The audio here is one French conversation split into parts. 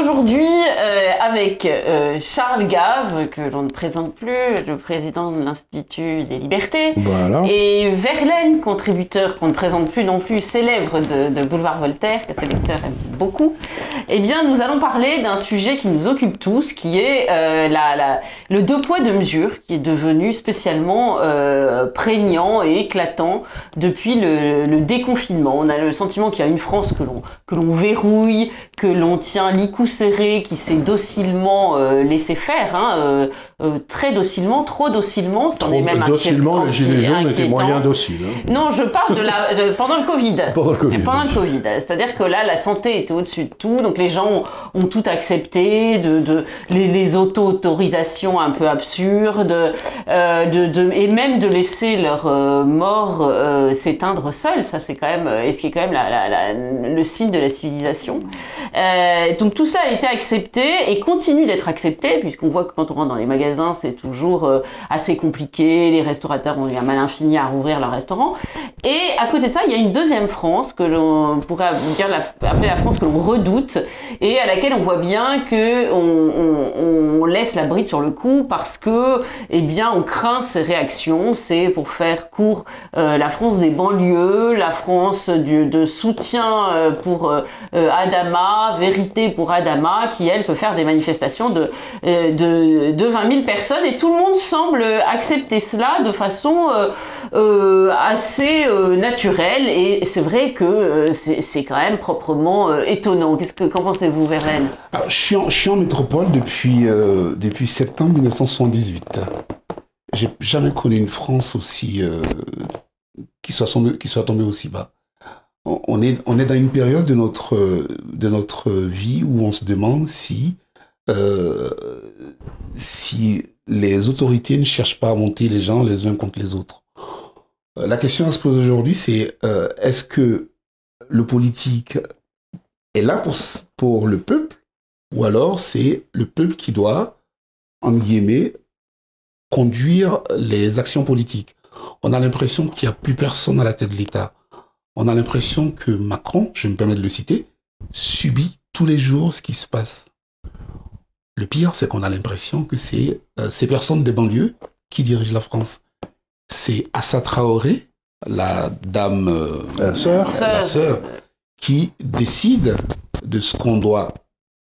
aujourd'hui, avec Charles Gave, que l'on ne présente plus, le président de l'Institut des Libertés, voilà. Et Verlaine, contributeur qu'on ne présente plus non plus, célèbre de Boulevard Voltaire, que ses lecteurs aiment beaucoup, eh bien, nous allons parler d'un sujet qui nous occupe tous, qui est le deux poids deux mesures, qui est devenu spécialement prégnant et éclatant depuis le déconfinement. On a le sentiment qu'il y a une France que l'on verrouille, que l'on tient l'icou serré, qui s'est docilement laissé faire, très docilement, trop docilement. Trop docilement, les gilets jaunes étaient moyen dociles. Non, je parle pendant le Covid. Pendant le Covid. C'est-à-dire que là, la santé était au-dessus de tout, donc les gens ont tout accepté, les auto-autorisations un peu absurdes, et même de laisser leur mort s'éteindre seul. Ça, c'est quand même, et ce qui est quand même le signe de la civilisation. Donc tout ça a été accepté et continue d'être accepté, puisqu'on voit que quand on rentre dans les magasins, c'est toujours assez compliqué, les restaurateurs ont eu un mal infini à rouvrir leur restaurant. Et à côté de ça, il y a une deuxième France que l'on pourrait appeler la France que l'on redoute, et à laquelle on voit bien que on laisse la bride sur le cou parce que, eh bien, on craint ces réactions. C'est, pour faire court, la France des banlieues, la France de soutien pour Adama, vérité pour Adama, qui elle peut faire des manifestations de 20 000 personnes, et tout le monde semble accepter cela de façon assez naturelle, et c'est vrai que c'est quand même proprement étonnant. Qu'en pensez-vous, Verlaine? Je suis en métropole depuis septembre 1978. J'ai jamais connu une France aussi qui soit tombée aussi bas. On est dans une période de notre vie où on se demande si les autorités ne cherchent pas à monter les gens les uns contre les autres. La question à se poser aujourd'hui, c'est est-ce que le politique est là pour le peuple, ou alors c'est le peuple qui doit, en guillemets, conduire les actions politiques? On a l'impression qu'il n'y a plus personne à la tête de l'État. On a l'impression que Macron, je me permets de le citer, subit tous les jours ce qui se passe. Le pire, c'est qu'on a l'impression que c'est ces personnes des banlieues qui dirigent la France. C'est Assa Traoré, la sœur, qui décide de ce qu'on doit,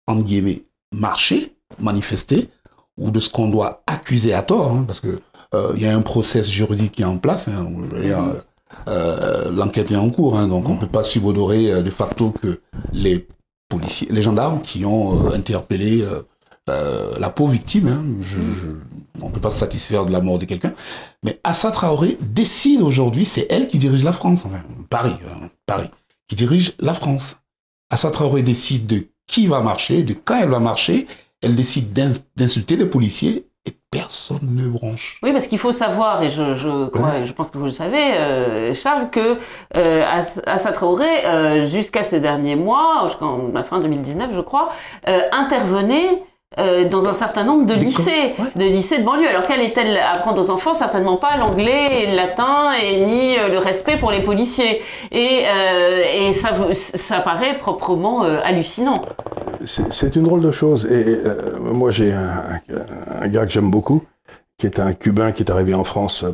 entre guillemets, marcher, manifester, ou de ce qu'on doit accuser à tort, parce que y a un process juridique qui est en place. L'enquête est en cours, donc on ne peut pas subodorer de facto que les gendarmes qui ont interpellé la pauvre victime, on ne peut pas se satisfaire de la mort de quelqu'un, mais Assa Traoré décide aujourd'hui, c'est elle qui dirige la France, Paris, qui dirige la France. Assa Traoré décide de qui va marcher, de quand elle va marcher, elle décide d'insulter les policiers, et personne ne bronche. Oui, parce qu'il faut savoir, et je pense que vous le savez, Charles, que Assa Traoré, jusqu'à ces derniers mois, jusqu'à la fin 2019, je crois, intervenait dans un certain nombre de lycées, de banlieue. Alors qu'allait-elle apprendre aux enfants? Certainement pas l'anglais, le latin, ni le respect pour les policiers. Et ça paraît proprement hallucinant. C'est une drôle de chose. Et moi, j'ai un gars que j'aime beaucoup, qui est un Cubain qui est arrivé en France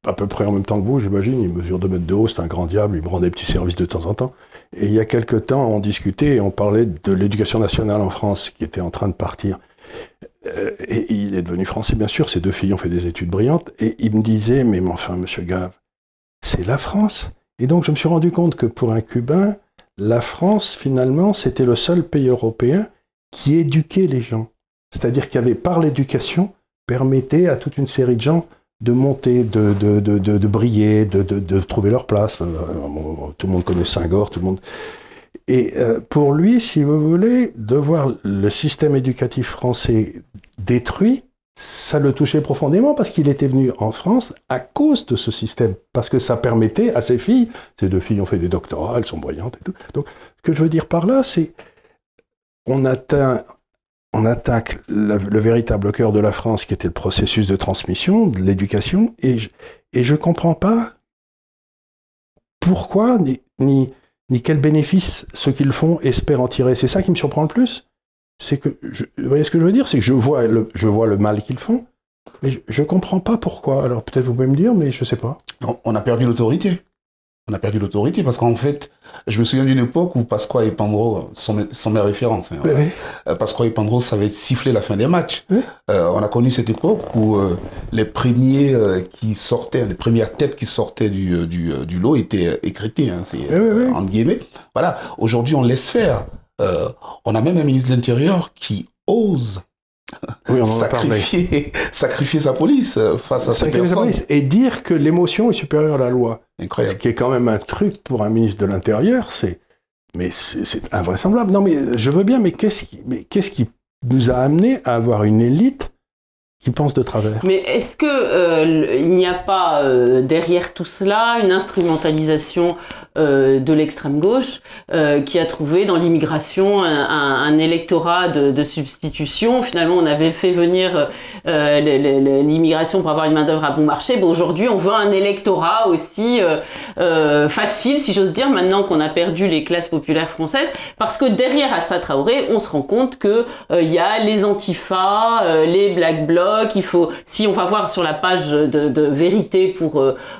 à peu près en même temps que vous, j'imagine. Il mesure 2 mètres de haut, c'est un grand diable, il me rend des petits services de temps en temps. Et il y a quelque temps, on discutait et on parlait de l'éducation nationale en France, qui était en train de partir. Et il est devenu français, bien sûr, ses 2 filles ont fait des études brillantes, et il me disait, mais enfin, monsieur Gave, c'est la France. Et donc, je me suis rendu compte que pour un Cubain, la France, finalement, c'était le seul pays européen qui éduquait les gens. C'est-à-dire qu'il y avait, par l'éducation, permettait à toute une série de gens de monter, de briller, de trouver leur place. Tout le monde connaît Senghor, tout le monde... Et pour lui, si vous voulez, de voir le système éducatif français détruit, ça le touchait profondément parce qu'il était venu en France à cause de ce système. Parce que ça permettait à ses filles, ces 2 filles ont fait des doctorats, elles sont brillantes et tout. Donc, ce que je veux dire par là, c'est on attaque le véritable cœur de la France, qui était le processus de transmission, de l'éducation, et je ne comprends pas pourquoi, ni quel bénéfice ceux qui le font espèrent en tirer. C'est ça qui me surprend le plus. c'est que, vous voyez ce que je veux dire, c'est que je vois le mal qu'ils font, mais je comprends pas pourquoi. Alors peut-être vous pouvez me dire, mais je sais pas. On a perdu l'autorité. On a perdu l'autorité parce qu'en fait, je me souviens d'une époque où Pasqua et Pandro sont mes références. Hein, oui. Pasqua et Pandro savaient siffler la fin des matchs. Oui. On a connu cette époque où les premiers qui sortaient, les premières têtes qui sortaient du lot étaient écritées, hein, entre guillemets. Voilà. Aujourd'hui, on laisse faire. On a même un ministre de l'Intérieur qui ose sacrifier sa police face à cette personne. Et dire que l'émotion est supérieure à la loi. Incroyable. Ce qui est quand même un truc pour un ministre de l'Intérieur, c'est invraisemblable. Non, mais je veux bien, mais qu'est-ce qui nous a amené à avoir une élite qui pense de travers? Mais est-ce que il n'y a pas derrière tout cela une instrumentalisation de l'extrême gauche qui a trouvé dans l'immigration un électorat de substitution? Finalement, on avait fait venir l'immigration pour avoir une main-d'œuvre à bon marché. Bon, aujourd'hui, on veut un électorat aussi facile, si j'ose dire, maintenant qu'on a perdu les classes populaires françaises, parce que derrière Assa Traoré, on se rend compte que il y a les antifas, les black blocs. Si on va voir sur la page de vérité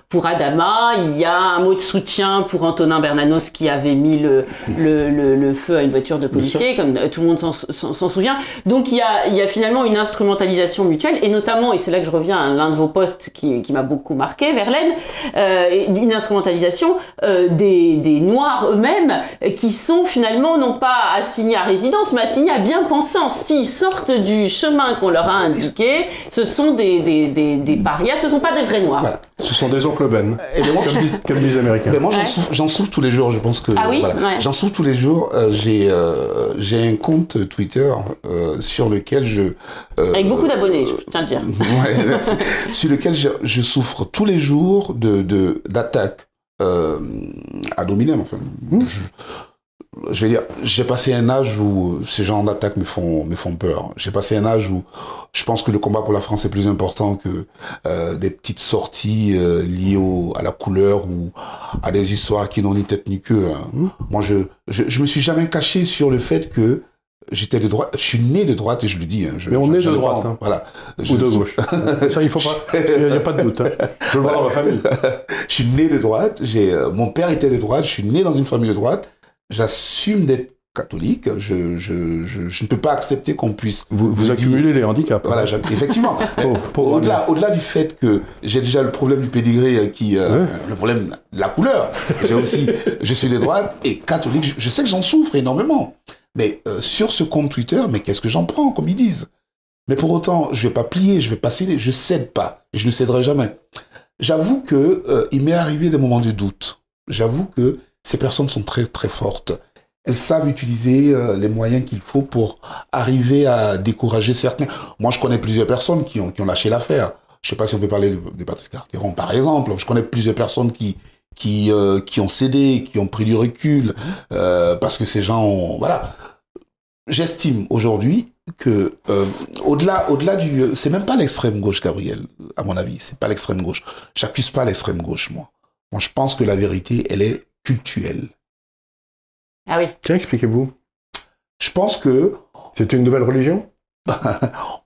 pour Adama, il y a un mot de soutien pour Antonin Bernanos qui avait mis le feu à une voiture de policier, comme tout le monde s'en souvient. Donc il y a finalement une instrumentalisation mutuelle, et notamment, et c'est là que je reviens à l'un de vos posts qui m'a beaucoup marqué, Verlaine, une instrumentalisation des Noirs eux-mêmes qui sont finalement non pas assignés à résidence, mais assignés à bien-pensance. S'ils sortent du chemin qu'on leur a indiqué, ce sont des parias, ce ne sont pas des vrais Noirs. Voilà. Ce sont des oncles Ben, comme disent les Américains. Mais moi, j'en souffre tous les jours, je pense que... Ah oui, voilà. J'en souffre tous les jours. J'ai un compte Twitter sur lequel avec beaucoup d'abonnés, je tiens à le dire. Sur lequel je souffre tous les jours d'attaques ad hominem. Enfin, je vais dire, j'ai passé un âge où ces genres d'attaques me font peur. J'ai passé un âge où je pense que le combat pour la France est plus important que des petites sorties liées à la couleur ou à des histoires qui n'ont ni tête ni queue. Hein. Moi, je me suis jamais caché sur le fait que j'étais de droite. Je suis né de droite et je le dis. Hein, mais on est de droite. Hein. Voilà. Ou de gauche. Ça, il faut pas. Il n'y a pas de doute. Hein. Je le vois dans ma famille. Je suis né de droite. Mon père était de droite. Je suis né dans une famille de droite. J'assume d'être catholique. Je ne peux pas accepter qu'on puisse... Vous accumulez les handicaps. Voilà, effectivement. Au-delà du fait que j'ai déjà le problème du pédigré le problème de la couleur. Je suis de droite et catholique. Je sais que j'en souffre énormément. Mais sur ce compte Twitter, mais qu'est-ce que j'en prends, comme ils disent? Mais pour autant, je vais pas plier, je vais pas céder, je cède pas. Et je ne céderai jamais. J'avoue que il m'est arrivé des moments de doute. J'avoue que ces personnes sont très, très fortes. Elles savent utiliser les moyens qu'il faut pour arriver à décourager certains. Moi, je connais plusieurs personnes qui ont lâché l'affaire. Je sais pas si on peut parler de Patrice Carteron, par exemple. Je connais plusieurs personnes qui ont cédé, qui ont pris du recul, parce que ces gens ont... Voilà. J'estime aujourd'hui que, au-delà du... C'est même pas l'extrême gauche, Gabriel, à mon avis. C'est pas l'extrême gauche. J'accuse pas l'extrême gauche, moi. Moi, je pense que la vérité, elle est cultuelle. Ah oui. Tiens, expliquez-vous. Je pense que... C'est une nouvelle religion?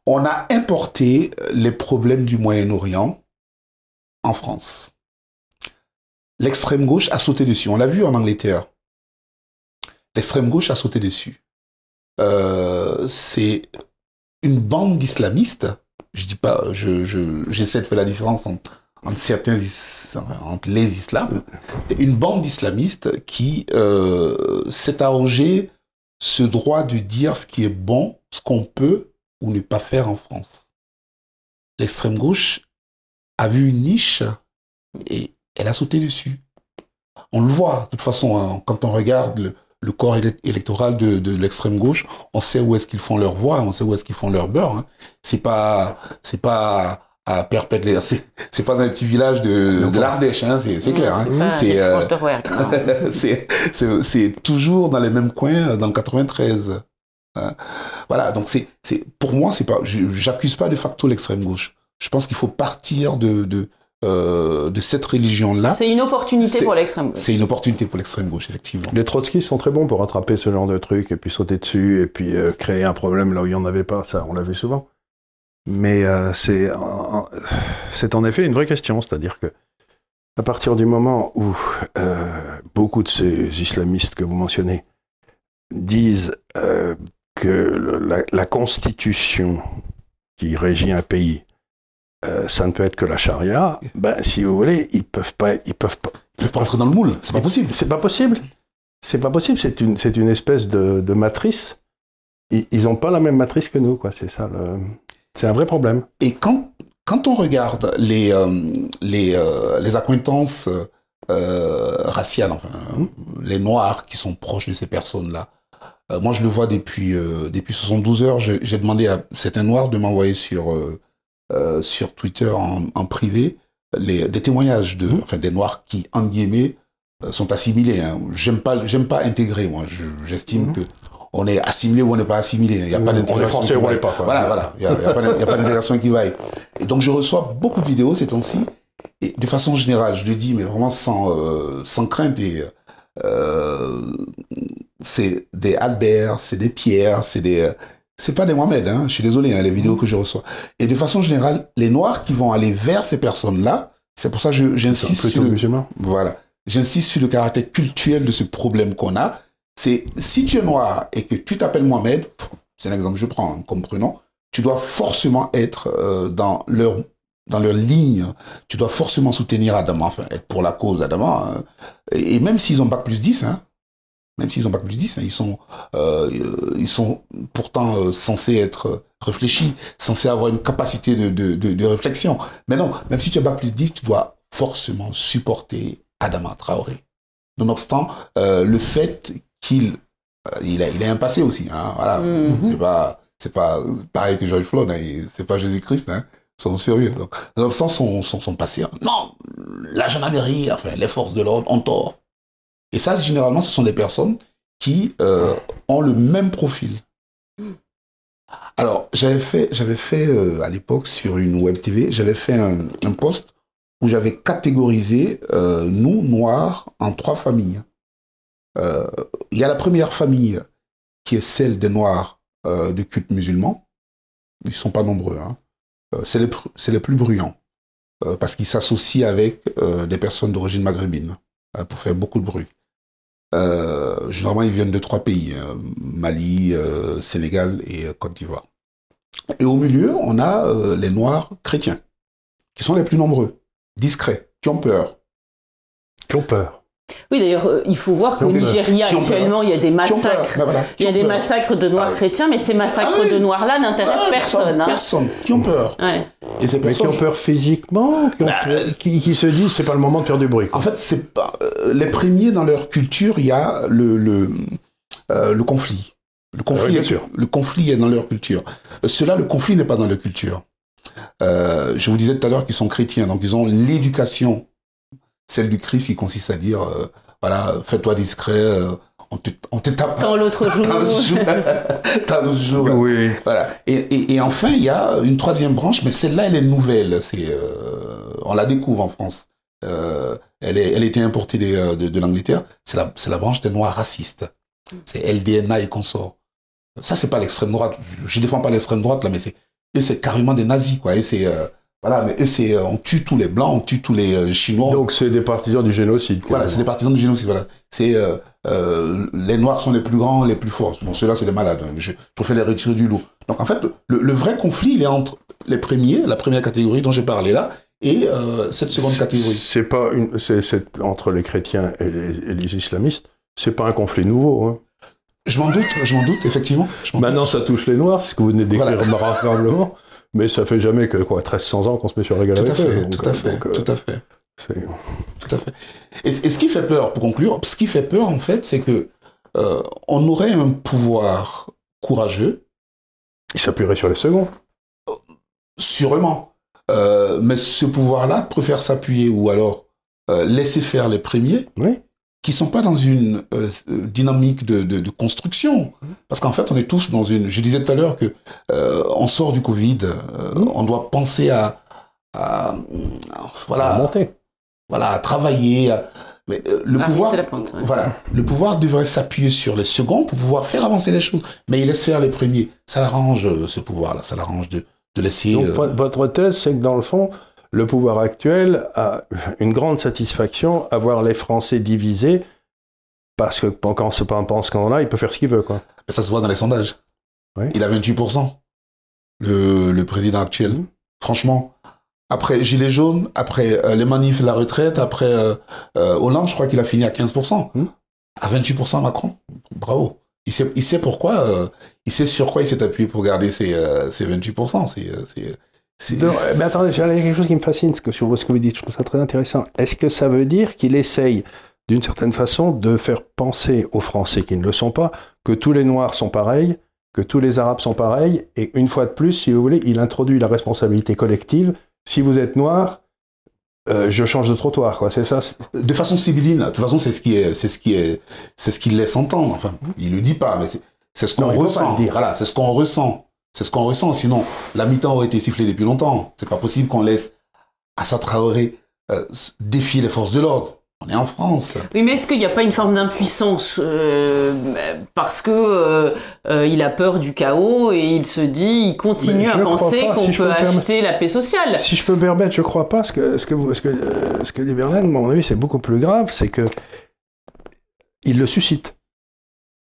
On a importé les problèmes du Moyen-Orient en France. L'extrême gauche a sauté dessus. On l'a vu en Angleterre. L'extrême gauche a sauté dessus. C'est une bande d'islamistes. Je dis pas, j'essaie de faire la différence entre les islams. Une bande d'islamistes qui s'est arrogé ce droit de dire ce qui est bon, ce qu'on peut ou ne pas faire en France. L'extrême gauche a vu une niche et elle a sauté dessus. On le voit, de toute façon, hein, quand on regarde le corps électoral de l'extrême gauche, on sait où est-ce qu'ils font leur voix, on sait où est-ce qu'ils font leur beurre. Hein. C'est pas à Perpète, c'est pas dans un petit village de l'Ardèche, hein, c'est clair. Hein. C'est toujours dans les mêmes coins, dans le 93. Hein. Voilà, donc pour moi, c'est pas, j'accuse pas de facto l'extrême gauche. Je pense qu'il faut partir de de cette religion-là. C'est une opportunité pour l'extrême gauche. C'est une opportunité pour l'extrême gauche, effectivement. Les trotskistes sont très bons pour rattraper ce genre de trucs et puis sauter dessus et puis créer un problème là où il n'y en avait pas. Ça, on l'a vu souvent. Mais c'est en effet une vraie question, c'est-à-dire que à partir du moment où beaucoup de ces islamistes que vous mentionnez disent que la constitution qui régit un pays, ça ne peut être que la charia, ben, si vous voulez, ils peuvent pas entrer dans le moule, c'est pas possible. C'est pas possible. C'est pas possible, c'est une espèce de matrice. Ils n'ont pas la même matrice que nous, quoi. C'est ça c'est un vrai problème. Et quand on regarde les accointances raciales, enfin, les Noirs qui sont proches de ces personnes-là, moi je le vois depuis 72 heures, j'ai demandé à certains Noirs de m'envoyer sur Twitter en privé des témoignages enfin, des Noirs qui, en guillemets, sont assimilés. Hein. J'aime pas intégrer, moi. J'estime que on est assimilé ou on n'est pas assimilé. Il n'y a pas d'intégration. On est français ou on n'est pas. Quoi. Voilà. Il n'y a pas d'intégration qui vaille. Et donc, je reçois beaucoup de vidéos ces temps-ci. Et de façon générale, je le dis, mais vraiment sans crainte. Et c'est des Albert, c'est des Pierre, c'est pas des Mohamed, hein, je suis désolé, hein, les vidéos que je reçois. Et de façon générale, les Noirs qui vont aller vers ces personnes-là, c'est pour ça que j'insiste sur j'insiste sur le caractère culturel de ce problème qu'on a. C'est si tu es noir et que tu t'appelles Mohamed, c'est un exemple que je prends comme prénom, tu dois forcément être dans leur ligne, tu dois forcément soutenir Adama, enfin être pour la cause Adama, hein. Et même s'ils ont bac+10, hein, ils sont pourtant censés être réfléchis, censés avoir une capacité de réflexion. Mais non, même si tu as bac+10, tu dois forcément supporter Adama Traoré. Nonobstant le fait qu'il est un passé aussi. Hein, voilà. C'est pas pareil que George Floyd, hein, c'est pas Jésus-Christ. Hein, sont sérieux. Donc, nonobstant son passé, non, la gendarmerie, enfin les forces de l'ordre ont tort. Et ça, généralement, ce sont des personnes qui ont le même profil. Alors, j'avais fait à l'époque, sur une web TV, j'avais fait un post où j'avais catégorisé nous, Noirs, en 3 familles. Il y a la première famille qui est celle des Noirs de culte musulman. Ils ne sont pas nombreux. Hein. C'est les plus bruyants. Parce qu'ils s'associent avec des personnes d'origine maghrébine pour faire beaucoup de bruit. Généralement, ils viennent de 3 pays, Mali, Sénégal et Côte d'Ivoire. Et au milieu, on a les Noirs chrétiens, qui sont les plus nombreux, discrets, qui ont peur. Oui, d'ailleurs, il faut voir qu'au Nigeria, actuellement, il y a des massacres. Il y a des massacres de Noirs chrétiens, mais ces massacres de Noirs-là n'intéressent personne. Hein. Personne, qui ont peur. Ouais. Et ces personnes, mais qui ont peur physiquement, qui se disent c'est pas le moment de faire du bruit. Quoi. En fait, c'est pas les premiers dans leur culture, il y a le conflit. Le conflit est dans leur culture. Le conflit n'est pas dans leur culture. Je vous disais tout à l'heure qu'ils sont chrétiens, donc ils ont l'éducation, celle du Christ, qui consiste à dire, voilà, fais-toi discret, on te tape. Tant l'autre jour. Tant l'autre jour. Oui. Voilà. Et enfin, il y a une 3e branche, mais celle-là, elle est nouvelle. On la découvre en France. Elle était importée de l'Angleterre. C'est la branche des Noirs racistes. C'est LDNA et consorts. Ça, c'est pas l'extrême droite. Je défends pas l'extrême droite, là, mais c'est carrément des nazis, quoi. Et voilà, mais eux, on tue tous les Blancs, on tue tous les Chinois. Donc, c'est des partisans du génocide. Voilà, c'est des partisans du génocide, voilà. Les Noirs sont les plus grands, les plus forts. Bon, ceux-là, c'est des malades. Je préfère les retirer du lot. Donc, en fait, le vrai conflit, il est entre la première catégorie dont j'ai parlé là, et cette seconde catégorie. C'est pas c'est entre les chrétiens et les islamistes, c'est pas un conflit nouveau, hein. Je m'en doute, effectivement. Maintenant, ça touche les Noirs, c'est ce que vous venez de décrire remarquablement. Mais ça fait jamais que 1300 ans qu'on se met sur la gueule avec eux. Tout à fait. Et ce qui fait peur, pour conclure, ce qui fait peur, en fait, c'est que on aurait un pouvoir courageux. Il s'appuierait sur les seconds. Sûrement. Mais ce pouvoir-là préfère s'appuyer ou alors laisser faire les premiers. Oui. Qui ne sont pas dans une dynamique de construction. Parce qu'en fait, on est tous dans une... Je disais tout à l'heure que on sort du Covid, on doit penser à voilà, monter. Voilà, à travailler. Mais le pouvoir, voilà, le pouvoir devrait s'appuyer sur les seconds pour pouvoir faire avancer les choses. Mais il laisse faire les premiers. Ça l'arrange, ce pouvoir-là. Ça l'arrange de laisser... Donc, votre thèse, c'est que dans le fond, le pouvoir actuel a une grande satisfaction à voir les Français divisés, parce que quand c'est pas un scandale, il peut faire ce qu'il veut, quoi. Ça se voit dans les sondages. Oui. Il a 28%, le président actuel. Franchement, après Gilets jaunes, après les manifs et la retraite, après Hollande, je crois qu'il a fini à 15%. À 28%, Macron, bravo. Il sait pourquoi, il sait sur quoi il s'est appuyé pour garder ses 28%. Mais attendez, il y a quelque chose qui me fascine sur ce que vous dites, je trouve ça très intéressant. Est-ce que ça veut dire qu'il essaye, d'une certaine façon, de faire penser aux Français qui ne le sont pas, que tous les Noirs sont pareils, que tous les Arabes sont pareils, et une fois de plus, si vous voulez, il introduit la responsabilité collective. Si vous êtes noir, je change de trottoir, quoi. C'est ça. De façon sibylline. De toute façon, c'est ce qu'il laisse entendre. Enfin, il le dit pas, mais c'est ce qu'on ressent. Voilà, c'est ce qu'on ressent. C'est ce qu'on ressent. Sinon, la mi-temps aurait été sifflée depuis longtemps. C'est pas possible qu'on laisse Assa Traoré défier les forces de l'ordre. On est en France. Oui, mais est-ce qu'il n'y a pas une forme d'impuissance parce que il a peur du chaos et il se dit, il continue à penser qu'on peut acheter la paix sociale. Si je peux me permettre, je crois pas. Ce que dit Verlaine, à mon avis, c'est beaucoup plus grave, c'est que il le suscite.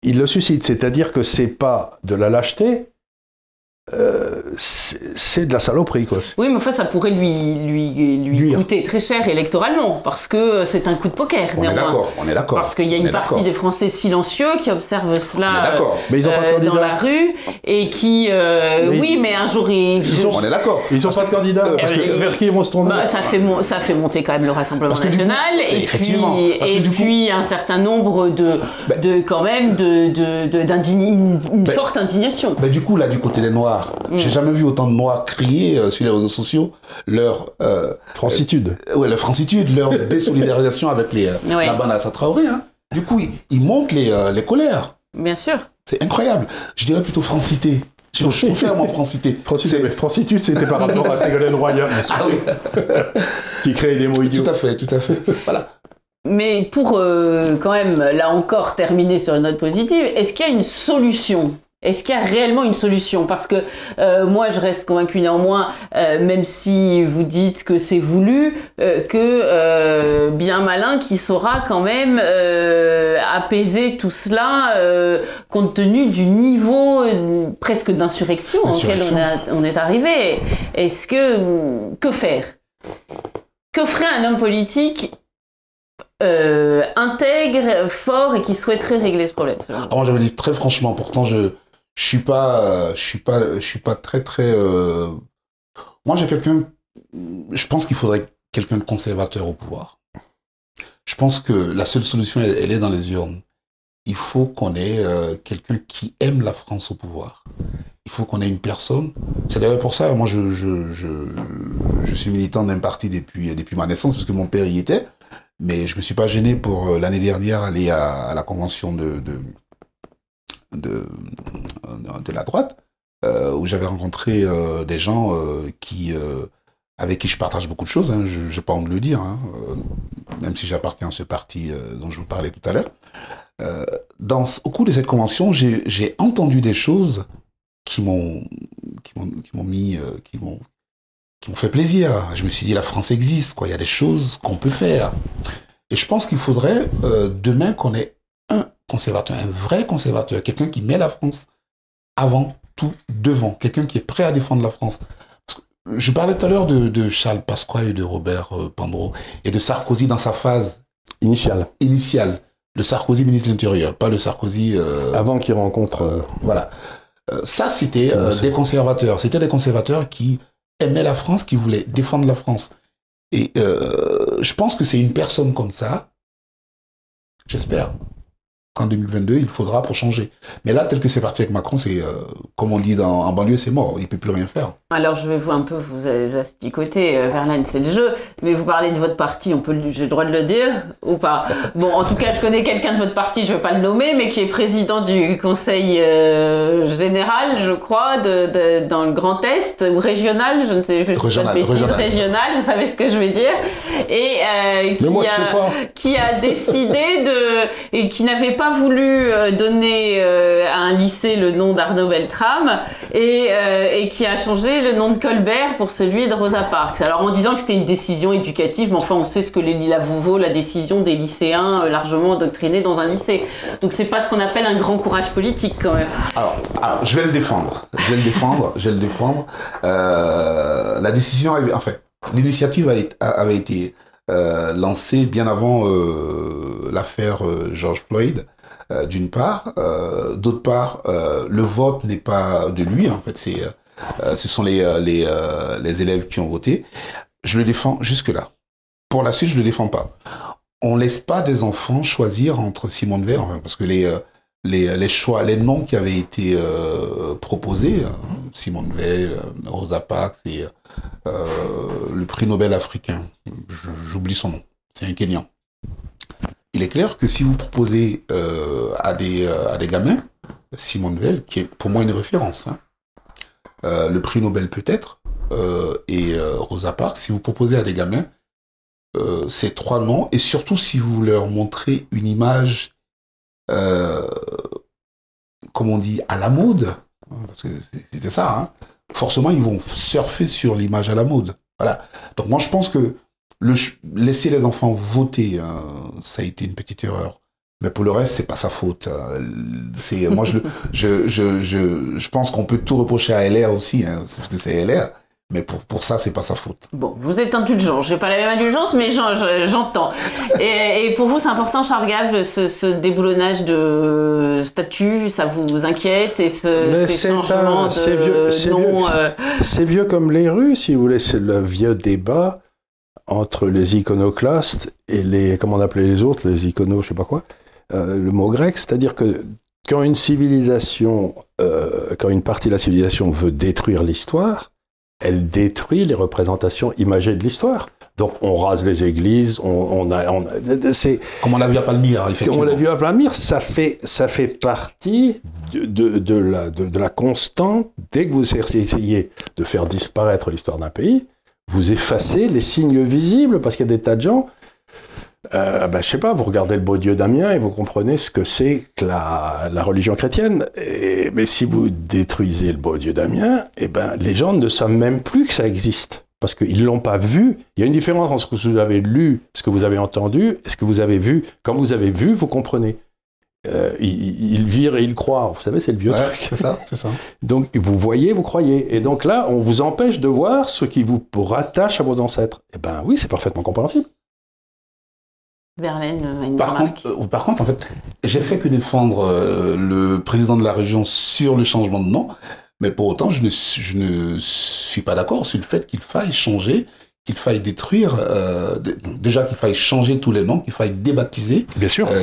Il le suscite, c'est-à-dire que c'est pas de la lâcheté. C'est de la saloperie, quoi. Oui, mais enfin, ça pourrait lui coûter très cher électoralement, parce que c'est un coup de poker. On est d'accord. Parce qu'il y a une partie des Français silencieux qui observent cela mais ils ont pas de dans la rue, et qui... oui, mais un jour... On est d'accord. Ils n'ont pas de candidat. Vers qui ils vont se tourner? Ça fait monter quand même le Rassemblement national, et puis un certain nombre une forte indignation. Du coup, là, du côté des Noirs, j'ai jamais vu autant de Noirs crier sur les réseaux sociaux leur francitude. Leur francitude, leur désolidarisation avec la bande Assa Traoré. Hein. Du coup, ils montent les colères. Bien sûr. C'est incroyable. Je dirais plutôt francité. Je préfère mon francité. Francitude, c'était par rapport à Ségolène Royal, qui créait des mots idiots. Tout à fait. Voilà. Mais pour quand même, là encore, terminer sur une note positive, est-ce qu'il y a une solution ? Est-ce qu'il y a réellement une solution? Parce que moi, je reste convaincue néanmoins, même si vous dites que c'est voulu, que bien malin qui saura quand même apaiser tout cela, compte tenu du niveau presque d'insurrection auquel on est arrivé. Est-ce que faire? Que ferait un homme politique intègre, fort et qui souhaiterait régler ce problème? Moi, j'avais dit très franchement, pourtant je suis pas très moi je pense qu'il faudrait quelqu'un de conservateur au pouvoir. Je pense que la seule solution elle est dans les urnes. Il faut qu'on ait quelqu'un qui aime la France au pouvoir. Il faut qu'on ait une personne. C'est d'ailleurs pour ça, moi je suis militant d'un parti depuis ma naissance, parce que mon père y était, mais je me suis pas gêné pour l'année dernière aller à la convention de la droite, où j'avais rencontré des gens avec qui je partage beaucoup de choses, hein, je n'ai pas honte de le dire, hein, même si j'appartiens à ce parti dont je vous parlais tout à l'heure. Au cours de cette convention, j'ai entendu des choses qui m'ont fait plaisir. Je me suis dit, la France existe, quoi. Il y a des choses qu'on peut faire. Et je pense qu'il faudrait demain qu'on ait un conservateur, un vrai conservateur, quelqu'un qui met la France avant tout, devant, quelqu'un qui est prêt à défendre la France. Parce que je parlais tout à l'heure de Charles Pasqua et de Robert Pandreau, et de Sarkozy dans sa phase initiale. Le Sarkozy ministre de l'Intérieur, pas le Sarkozy... avant qu'il rencontre... Voilà. Ça, c'était des conservateurs. C'était des conservateurs qui aimaient la France, qui voulaient défendre la France. Et je pense que c'est une personne comme ça, j'espère, qu'en 2022, il faudra pour changer. Mais là, tel que c'est parti avec Macron, c'est, comme on dit en banlieue, c'est mort. Il ne peut plus rien faire. Alors, je vais vous asticoter, Verlaine, c'est le jeu. Mais vous parlez de votre parti, j'ai le droit de le dire ou pas? Bon, en tout cas, je connais quelqu'un de votre parti, je ne vais pas le nommer, mais qui est président du conseil général, je crois, dans le Grand Est, ou régional, je ne sais pas, régional, vous savez ce que je vais dire. Et qui a décidé et qui n'avait pas voulu donner à un lycée le nom d'Arnaud Beltrame et qui a changé le nom de Colbert pour celui de Rosa Parks. Alors en disant que c'était une décision éducative, mais enfin on sait ce que vaut la décision des lycéens largement endoctrinés dans un lycée. Donc c'est pas ce qu'on appelle un grand courage politique quand même. Alors je vais le défendre. La décision, l'initiative avait été lancée bien avant l'affaire George Floyd. D'une part, d'autre part, le vote n'est pas de lui, en fait, ce sont les élèves qui ont voté. Je le défends jusque-là. Pour la suite, je le défends pas. On laisse pas des enfants choisir entre Simone Veil, parce que les noms qui avaient été proposés, Simone Veil, Rosa Parks et le prix Nobel africain, j'oublie son nom, c'est un Kenyan. Il est clair que si vous proposez à des gamins, Simone Veil, qui est pour moi une référence, le prix Nobel peut-être, et Rosa Parks, si vous proposez à des gamins ces trois noms, et surtout si vous leur montrez une image, comme on dit, à la mode, parce que c'était ça, forcément ils vont surfer sur l'image à la mode. Voilà. Donc moi je pense que laisser les enfants voter, ça a été une petite erreur. Mais pour le reste, c'est pas sa faute. Moi, je pense qu'on peut tout reprocher à LR aussi, parce que c'est LR. Mais pour ça, c'est pas sa faute. Bon, vous êtes indulgent. J'ai pas la même indulgence, mais j'entends. Et pour vous, c'est important, Charles Gave, ce déboulonnage de statut, ça vous inquiète et ces changements de nom. C'est vieux comme les rues, si vous voulez. C'est le vieux débat entre les iconoclastes et les, comment on appelait les autres, les iconos, je sais pas quoi, le mot grec, c'est-à-dire que quand une civilisation, quand une partie de la civilisation veut détruire l'histoire, elle détruit les représentations imagées de l'histoire. Donc on rase les églises, c'est comme on l'a vu à Palmyre, effectivement. Comme on l'a vu à Palmyre, ça fait partie de la constante. Dès que vous essayez de faire disparaître l'histoire d'un pays, vous effacez les signes visibles, parce qu'il y a des tas de gens, je sais pas, vous regardez le beau Dieu d'Amiens et vous comprenez ce que c'est que la religion chrétienne. Mais si vous détruisez le beau Dieu d'Amiens, les gens ne savent même plus que ça existe. Parce qu'ils ne l'ont pas vu. Il y a une différence entre ce que vous avez lu, ce que vous avez entendu, et ce que vous avez vu. Quand vous avez vu, vous comprenez. Il vire et il croit. Vous savez, c'est le vieux truc. C'est ça. Donc, vous voyez, vous croyez. Et donc là, on vous empêche de voir ce qui vous rattache à vos ancêtres. Oui, c'est parfaitement compréhensible. Verlaine a une par contre, en fait, j'ai fait que défendre le président de la région sur le changement de nom, mais pour autant, je ne suis pas d'accord sur le fait qu'il faille changer, qu'il faille détruire, déjà qu'il faille changer tous les noms, qu'il faille débaptiser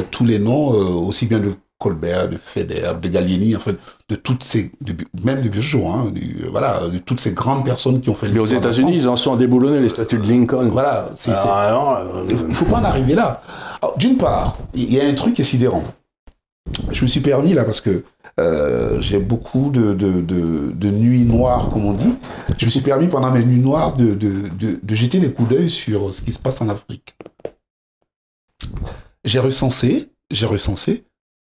tous les noms, aussi bien de Colbert, de Feder, de Gallieni, en fait, de toutes ces, même de Bugeaud, de toutes ces grandes personnes qui ont fait l'histoire. Mais aux États-Unis, ils en sont déboulonnés les statues de Lincoln. Voilà, il ne faut pas en arriver là. D'une part, il y a un truc qui est sidérant. Je me suis permis là parce que j'ai beaucoup de nuits noires, comme on dit. Je me suis permis pendant mes nuits noires de jeter des coups d'œil sur ce qui se passe en Afrique. J'ai recensé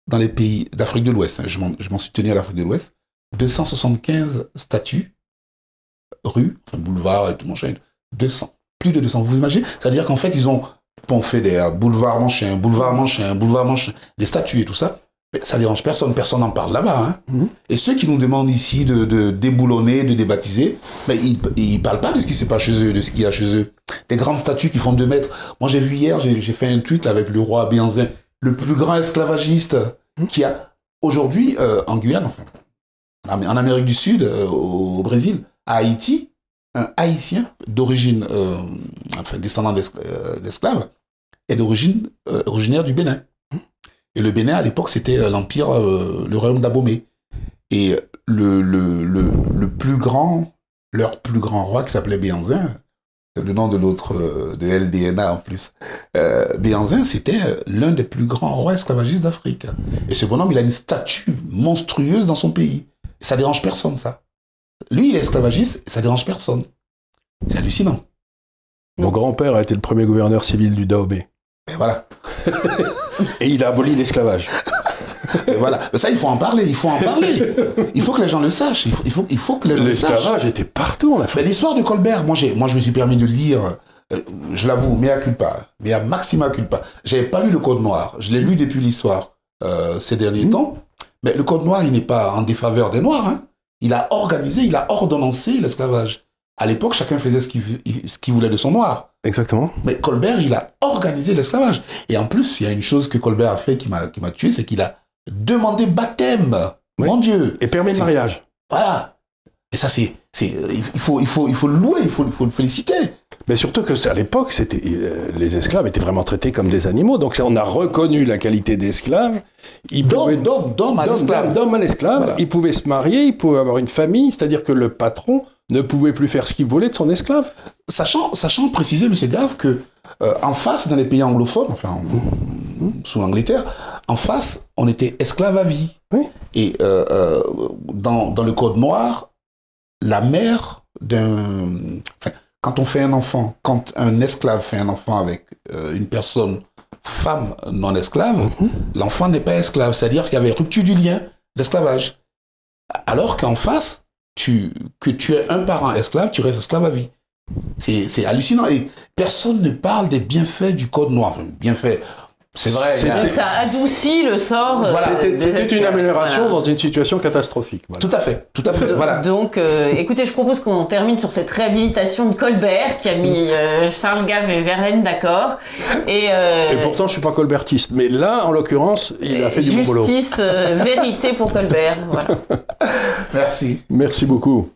dans les pays d'Afrique de l'Ouest, je m'en suis tenu à l'Afrique de l'Ouest, 275 statues, rues, boulevards et tout machin, 200, plus de 200. Vous imaginez? C'est-à-dire qu'en fait, ils ont fait des boulevards manchin, des statues et tout ça. Mais ça dérange personne n'en parle là-bas. Et ceux qui nous demandent ici de déboulonner, de débaptiser, ils parlent pas de ce qui se passe chez eux, de ce qu'il y a chez eux. Des grandes statues qui font 2 mètres. Moi, j'ai vu hier, j'ai fait un tweet là, avec le roi Béanzin, le plus grand esclavagiste qui a aujourd'hui en Guyane, en Amérique du Sud, au Brésil, à Haïti, un Haïtien d'origine, descendant d'esclaves, est originaire du Bénin. Et le Bénin, à l'époque, c'était l'empire, le royaume d'Abomey. Et leur plus grand roi, qui s'appelait Béhanzin, le nom de l'autre, de LDNA en plus, Béhanzin, c'était l'un des plus grands rois esclavagistes d'Afrique. Et ce bonhomme, il a une statue monstrueuse dans son pays. Et ça dérange personne, ça. Lui, il est esclavagiste, et ça dérange personne. C'est hallucinant. Mon grand-père a été le premier gouverneur civil du Dahomey. Et voilà. Et il a aboli l'esclavage. Et voilà. Ça, il faut en parler. Il faut que les gens le sachent. Il faut que les gens le sachent. L'esclavage était partout en Afrique. L'histoire de Colbert, moi, je me suis permis de lire, je l'avoue, mea culpa, mea maxima culpa. J'avais pas lu le Code noir. Je l'ai lu depuis l'histoire ces derniers temps. Mais le Code noir, il n'est pas en défaveur des Noirs. Hein. Il a ordonnancé l'esclavage. À l'époque, chacun faisait ce qu'il voulait de son noir. Exactement. Mais Colbert, il a organisé l'esclavage. Et en plus, il y a une chose que Colbert a fait qui m'a tué, c'est qu'il a demandé baptême. Oui. Mon Dieu. Et permis de mariage. Voilà. Et ça, il faut le louer, il faut le féliciter. Mais surtout que à l'époque, les esclaves étaient vraiment traités comme des animaux. Donc on a reconnu la qualité d'esclave. D'homme à l'esclave. D'homme à l'esclave. Voilà. Ils pouvaient se marier, ils pouvaient avoir une famille. C'est-à-dire que le patron ne pouvait plus faire ce qu'il voulait de son esclave. Sachant préciser, M. Gave, que en face, dans les pays anglophones, enfin sous l'Angleterre, en face, on était esclave à vie. Oui. Et dans le Code noir, la mère quand on fait un enfant, quand un esclave fait un enfant avec une femme non esclave, l'enfant n'est pas esclave. C'est-à-dire qu'il y avait rupture du lien d'esclavage. Alors qu'en face, que tu es un parent esclave, tu restes esclave à vie. C'est hallucinant. Et personne ne parle des bienfaits du Code noir. Enfin, bienfaits, c'est vrai. Donc ça adoucit le sort. Voilà. C'était une amélioration dans une situation catastrophique. Voilà. Tout à fait. Voilà. Donc, écoutez, je propose qu'on termine sur cette réhabilitation de Colbert qui a mis Charles Gave et Verlaine d'accord. Et pourtant, je suis pas colbertiste, mais là, en l'occurrence, il a fait du bon boulot. Justice, vérité pour Colbert. Voilà. Merci. Merci beaucoup.